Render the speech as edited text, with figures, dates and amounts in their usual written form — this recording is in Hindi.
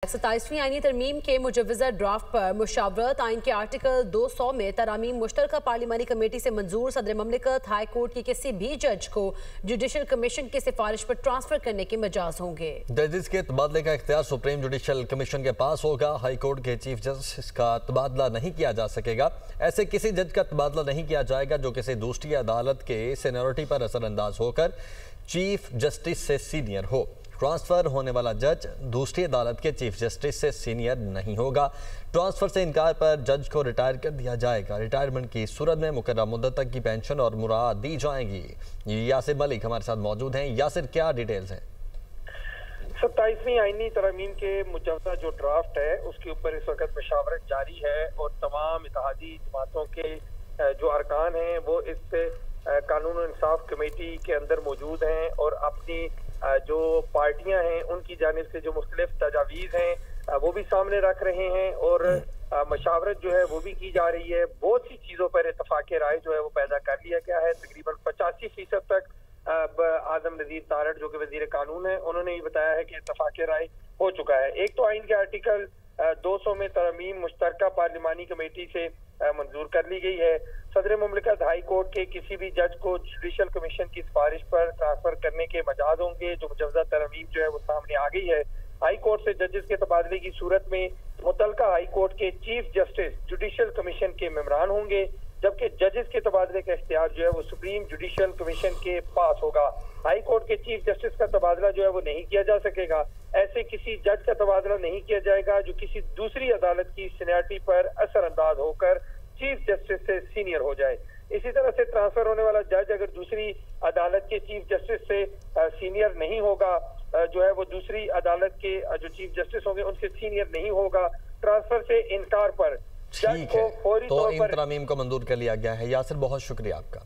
27वीं आईनी तरमीम के मुजव्वज़ा ड्राफ्ट पर मुशावरत आइन के आर्टिकल 200 में तरामीम मुश्तरका पार्लिमानी कमेटी से मंजूर। सदर ममलिकत हाई कोर्ट के किसी भी जज को जुडिशल कमीशन की सिफारिश पर ट्रांसफर करने के मजाज होंगे। जजेस के तबादले का इख्तियार सुप्रीम जुडिशल कमीशन के पास होगा। हाई कोर्ट के चीफ जस्टिस का तबादला नहीं किया जा सकेगा। ऐसे किसी जज का तबादला नहीं किया जाएगा जो किसी दूसरी अदालत के सीनियरिटी पर असरअंदाज होकर चीफ जस्टिस से सीनियर हो। ट्रांसफर होने वाला जज दूसरी अदालत के चीफ जस्टिस से सीनियर नहीं होगा। ट्रांसफर से इनकार पर जज को रिटायर कर दिया जाएगा। रिटायरमेंट की सूरत में मुकर्रर मुद्दत तक की पेंशन और मुराद दी जाएगी। यासिर मलिक हमारे साथ मौजूद हैं। यासिर, क्या डिटेल्स हैं? 27वीं आईनी तरमीम के मुजव्वज़ा जो ड्राफ्ट है उसके ऊपर इस वक्त मशावरत जारी है और तमाम इत्तेहादी जमातों के जो अरकान हैं वो इस कानून और इंसाफ कमेटी के अंदर मौजूद हैं और अपनी जो पार्टियां हैं उनकी जानिब से जो मुख्तलिफ तजावीज़ हैं वो भी सामने रख रहे हैं और मशावरत जो है वो भी की जा रही है। बहुत सी चीज़ों पर इत्तफाक राय जो है वो पैदा कर लिया गया है। तकरीबन 85% तक आजम नज़ीर तारड़ जो कि वज़ीर कानून है उन्होंने ये बताया है कि इत्तफाक राय हो चुका है। एक तो आइन के आर्टिकल 200 में तरमीम मुश्तरका पार्लिमानी कमेटी से मंजूर कर ली गई है। सदर मुमलिकत हाई कोर्ट के किसी भी जज को जुडिशल कमीशन की सिफारिश पर ट्रांसफर करने के मजाज होंगे। जो मुजव्वज़ा तरमीम जो है वो सामने आ गई है। हाई कोर्ट से जजेस के तबादले की सूरत में मुतलका हाई कोर्ट के चीफ जस्टिस जुडिशल कमीशन के मेम्बरान होंगे, जबकि जजेस के तबादले का इख्तियार जो है वो सुप्रीम जुडिशल कमीशन के पास होगा। हाई कोर्ट के चीफ जस्टिस का तबादला जो है वो नहीं किया जा सकेगा। ऐसे किसी जज का तबादला नहीं किया जाएगा जो किसी दूसरी अदालत की सीनियरिटी पर असरअंदाज होकर चीफ जस्टिस से सीनियर हो जाए। इसी तरह से ट्रांसफर होने वाला जज अगर दूसरी अदालत के चीफ जस्टिस से सीनियर नहीं होगा, जो है वो दूसरी अदालत के जो चीफ जस्टिस होंगे उनसे सीनियर नहीं होगा। ट्रांसफर से इनकार पर जज को फौरी तौर पर इन तरमीम को मंजूर कर लिया गया है। यासिर, बहुत शुक्रिया आपका।